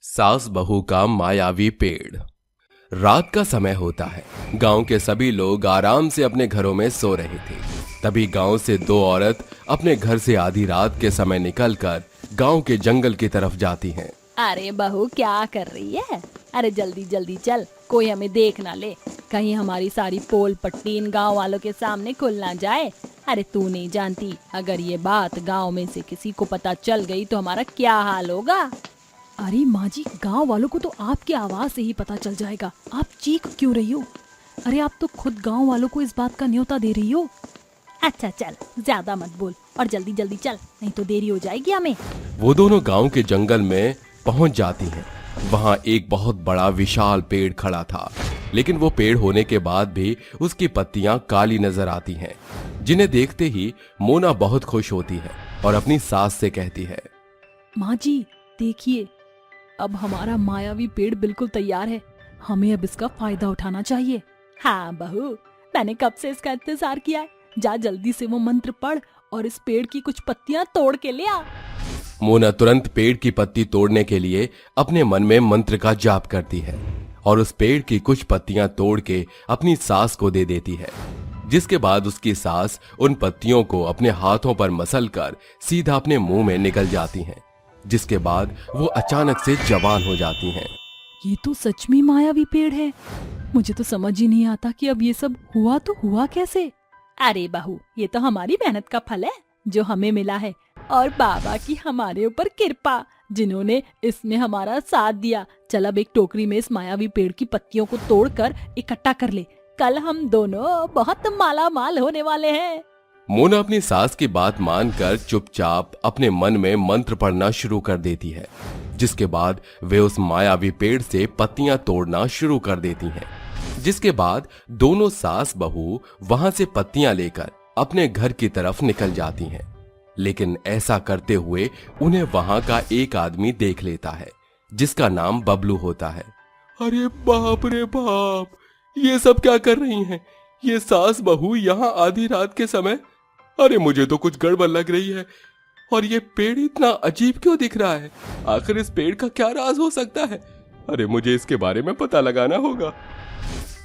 सास बहू का मायावी पेड़। रात का समय होता है। गांव के सभी लोग आराम से अपने घरों में सो रहे थे। तभी गांव से दो औरत अपने घर से आधी रात के समय निकलकर गांव के जंगल की तरफ जाती हैं। अरे बहू क्या कर रही है? अरे जल्दी जल्दी चल, कोई हमें देख ना ले, कहीं हमारी सारी पोल पट्टी इन गांव वालों के सामने खुल ना जाए। अरे तू नहीं जानती, अगर ये बात गांव में से किसी को पता चल गई तो हमारा क्या हाल होगा। अरे माँ जी, गाँव वालों को तो आपकी आवाज से ही पता चल जाएगा। आप चीख क्यों रही हो? अरे आप तो खुद गाँव वालों को इस बात का न्योता दे रही हो। अच्छा चल, ज्यादा मत बोल और जल्दी जल्दी चल, नहीं तो देरी हो जाएगी हमें। वो दोनों गांव के जंगल में पहुंच जाती हैं। वहां एक बहुत बड़ा विशाल पेड़ खड़ा था, लेकिन वो पेड़ होने के बाद भी उसकी पत्तियां काली नजर आती हैं, जिन्हें देखते ही मोना बहुत खुश होती है और अपनी सास से कहती है, माँ जी देखिए, अब हमारा मायावी पेड़ बिल्कुल तैयार है। हमें अब इसका फायदा उठाना चाहिए। हाँ बहू, मैंने कब से इसका इंतजार किया है। जा जल्दी से वो मंत्र पढ़ और इस पेड़ की कुछ पत्तियां तोड़ के ले आ। मोना तुरंत पेड़ की पत्ती तोड़ने के लिए अपने मन में मंत्र का जाप करती है और उस पेड़ की कुछ पत्तियां तोड़ के अपनी सास को दे देती है, जिसके बाद उसकी सास उन पत्तियों को अपने हाथों पर मसलकर सीधा अपने मुंह में निकल जाती हैं, जिसके बाद वो अचानक से जवान हो जाती हैं। ये तो सच में मायावी पेड़ है। मुझे तो समझ ही नहीं आता कि अब ये सब हुआ तो हुआ कैसे। अरे बहू, ये तो हमारी मेहनत का फल है जो हमें मिला है, और बाबा की हमारे ऊपर कृपा, जिन्होंने इसमें हमारा साथ दिया। चल अब एक टोकरी में इस मायावी पेड़ की पत्तियों को तोड़कर इकट्ठा कर ले, कल हम दोनों बहुत माला माल होने वाले हैं। मोना अपनी सास की बात मानकर चुपचाप अपने मन में मंत्र पढ़ना शुरू कर देती है, जिसके बाद वे उस मायावी पेड़ से पत्तियां तोड़ना शुरू कर देती हैं। जिसके बाद दोनों सास बहू वहां से पत्तियां लेकर अपने घर की तरफ निकल जाती हैं। लेकिन ऐसा करते हुए उन्हें वहां का एक आदमी देख लेता है, जिसका नाम बबलू होता है। अरे बाप रे बाप, ये सब क्या कर रही हैं? ये सास बहू यहाँ आधी रात के समय? अरे मुझे तो कुछ गड़बड़ लग रही है। और ये पेड़ इतना अजीब क्यों दिख रहा है? आखिर इस पेड़ का क्या राज हो सकता है? अरे मुझे इसके बारे में पता लगाना होगा।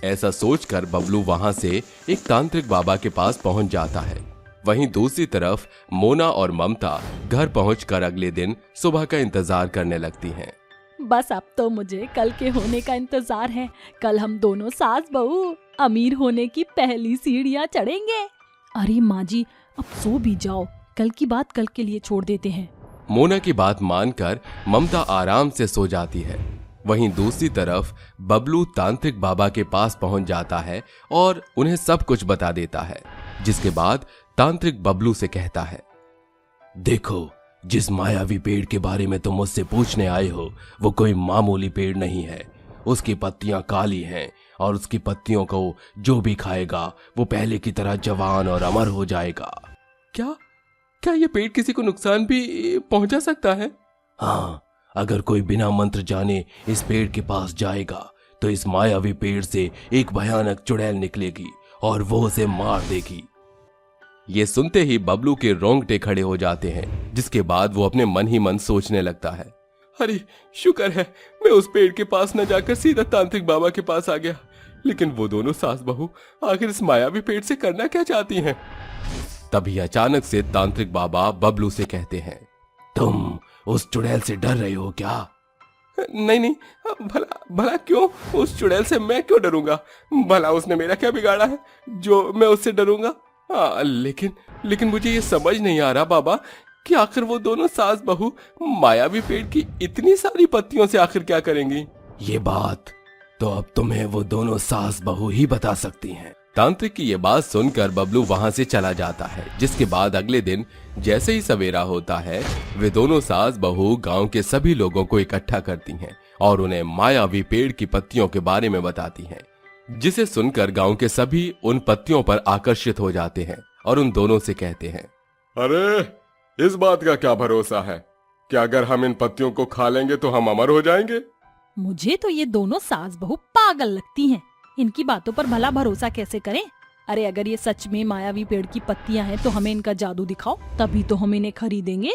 ऐसा सोचकर बबलू वहां से एक तांत्रिक बाबा के पास पहुंच जाता है। वहीं दूसरी तरफ मोना और ममता घर पहुंचकर अगले दिन सुबह का इंतजार करने लगती हैं। बस अब तो मुझे कल के होने का इंतजार है। कल हम दोनों सास बहू अमीर होने की पहली सीढ़ियां चढ़ेंगे। अरे माँ जी, अब सो भी जाओ, कल की बात कल के लिए छोड़ देते हैं। मोना की बात मानकर ममता आराम से सो जाती है। वहीं दूसरी तरफ बबलू तांत्रिक बाबा के पास पहुंच जाता है और उन्हें सब कुछ बता देता है, जिसके बाद तांत्रिक बबलू से कहता है, देखो, जिस मायावी पेड़ के बारे में तुम मुझसे पूछने आए हो, वो कोई मामूली पेड़ नहीं है। उसकी पत्तियां काली हैं और उसकी पत्तियों को जो भी खाएगा वो पहले की तरह जवान और अमर हो जाएगा। क्या क्या ये पेड़ किसी को नुकसान भी पहुंचा सकता है? हाँ, अगर कोई बिना मंत्र जाने इस पेड़ के पास जाएगा तो इस मायावी पेड़ से एक भयानक चुड़ैल निकलेगी और वो उसे मार देगी। ये सुनते ही बबलू के रोंगटे खड़े हो जाते हैं, जिसके बाद वो अपने मन ही मन सोचने लगता है, अरे शुक्र है मैं उस पेड़ के पास न जाकर सीधा तांत्रिक बाबा के पास आ गया। लेकिन वो दोनों सास बहू आखिर इस मायावी पेड़ से करना क्या चाहती हैं? तभी अचानक से तांत्रिक बाबा बबलू से कहते हैं, तुम उस चुड़ैल से डर रहे हो क्या? नहीं नहीं, भला भला क्यों? उस चुड़ैल से मैं क्यों डरूंगा? भला उसने मेरा क्या बिगाड़ा है जो मैं उससे डरूंगा? लेकिन मुझे ये समझ नहीं आ रहा बाबा कि आखिर वो दोनों सास बहू मायावी पेड़ की इतनी सारी पत्तियों से आखिर क्या करेंगी? ये बात तो अब तुम्हें वो दोनों सास बहू ही बता सकती हैं। तांत्रिक की ये बात सुनकर बबलू वहां से चला जाता है, जिसके बाद अगले दिन जैसे ही सवेरा होता है, वे दोनों सास बहू गांव के सभी लोगों को इकट्ठा करती हैं और उन्हें मायावी पेड़ की पत्तियों के बारे में बताती हैं, जिसे सुनकर गांव के सभी उन पत्तियों पर आकर्षित हो जाते हैं और उन दोनों से कहते हैं, अरे इस बात का क्या भरोसा है कि अगर हम इन पत्तियों को खा लेंगे तो हम अमर हो जाएंगे? मुझे तो ये दोनों सास बहू पागल लगती हैं। इनकी बातों पर भला भरोसा कैसे करें? अरे अगर ये सच में मायावी पेड़ की पत्तियां हैं तो हमें इनका जादू दिखाओ, तभी तो हम इन्हें खरीदेंगे।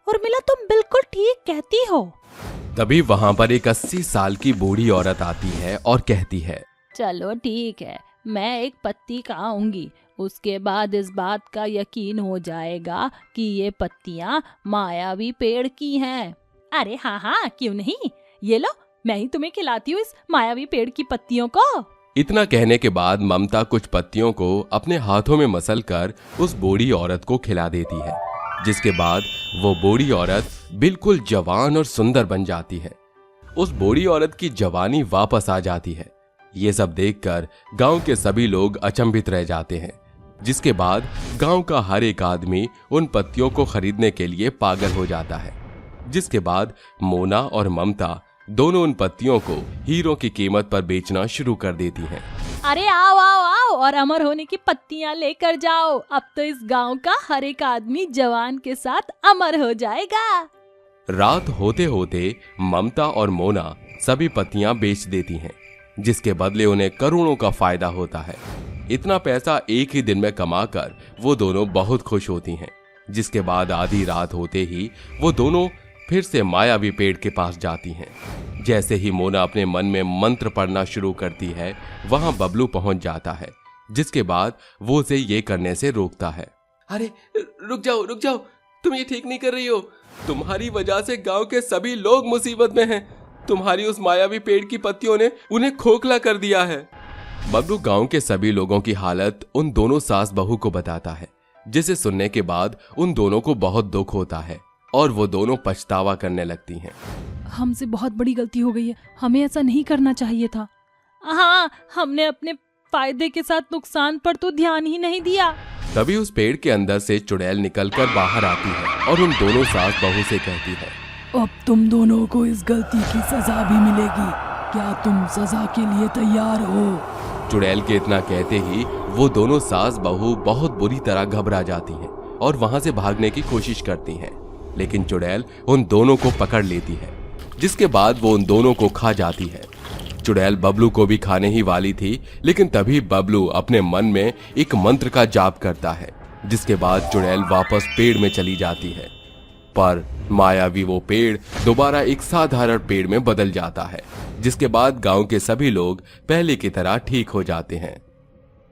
और मिला, तुम बिल्कुल ठीक कहती हो। तभी वहां पर एक 80 साल की बूढ़ी औरत आती है और कहती है, चलो ठीक है, मैं एक पत्ती खाऊंगी, उसके बाद इस बात का यकीन हो जाएगा कि ये पत्तियां मायावी पेड़ की हैं। अरे हाँ हाँ, क्यों नहीं, ये लो, मैं ही तुम्हें खिलाती हूँ इस मायावी पेड़ की पत्तियों को। इतना कहने के बाद ममता कुछ पत्तियों को अपने हाथों में मसल कर उस बूढ़ी औरत को खिला देती है, जिसके बाद वो बूढ़ी औरत बिल्कुल जवान और सुंदर बन जाती है। उस बूढ़ी औरत की जवानी वापस आ जाती है। ये सब देखकर गांव के सभी लोग अचंभित रह जाते हैं, जिसके बाद गांव का हर एक आदमी उन पत्तियों को खरीदने के लिए पागल हो जाता है। जिसके बाद मोना और ममता दोनों उन पत्तियों को हीरो की कीमत पर बेचना शुरू कर देती हैं। अरे आओ आओ आओ और अमर होने की पत्तियां लेकर जाओ, अब तो इस गांव का हर एक आदमी जवान के साथ अमर हो जाएगा। रात होते होते ममता और मोना सभी पत्तियां बेच देती हैं, जिसके बदले उन्हें करोड़ों का फायदा होता है। इतना पैसा एक ही दिन में कमाकर वो दोनों बहुत खुश होती हैं। जिसके बाद आधी रात होते ही वो दोनों फिर से मायावी पेड़ के पास जाती हैं। जैसे ही मोना अपने मन में मंत्र पढ़ना शुरू करती है, वहां बबलू पहुंच जाता है, जिसके बाद वो उसे ये करने से रोकता है। अरे रुक जाओ, तुम ये ठीक नहीं कर रही हो। तुम्हारी वजह से गांव के सभी लोग मुसीबत में हैं। तुम्हारी उस मायावी पेड़ की पत्तियों ने उन्हें खोखला कर दिया है। बबलू गांव के सभी लोगों की हालत उन दोनों सास बहू को बताता है, जिसे सुनने के बाद उन दोनों को बहुत दुख होता है और वो दोनों पछतावा करने लगती हैं। हमसे बहुत बड़ी गलती हो गई है, हमें ऐसा नहीं करना चाहिए था। हाँ, हमने अपने फायदे के साथ नुकसान पर तो ध्यान ही नहीं दिया। तभी उस पेड़ के अंदर से चुड़ैल निकलकर बाहर आती है और उन दोनों सास बहू से कहती है, अब तुम दोनों को इस गलती की सजा भी मिलेगी। क्या तुम सजा के लिए तैयार हो? चुड़ैल के इतना कहते ही वो दोनों सास बहू बहुत बुरी तरह घबरा जाती हैं और वहां से भागने की कोशिश करती हैं, लेकिन चुड़ैल उन दोनों को पकड़ लेती है, जिसके बाद वो उन दोनों को खा जाती है। चुड़ैल बबलू को भी खाने ही वाली थी, लेकिन तभी बबलू अपने मन में एक मंत्र का जाप करता है, जिसके बाद चुड़ैल वापस पेड़ में चली जाती है। पर मायावी वो पेड़ दोबारा एक साधारण पेड़ में बदल जाता है, जिसके बाद गांव के सभी लोग पहले की तरह ठीक हो जाते हैं।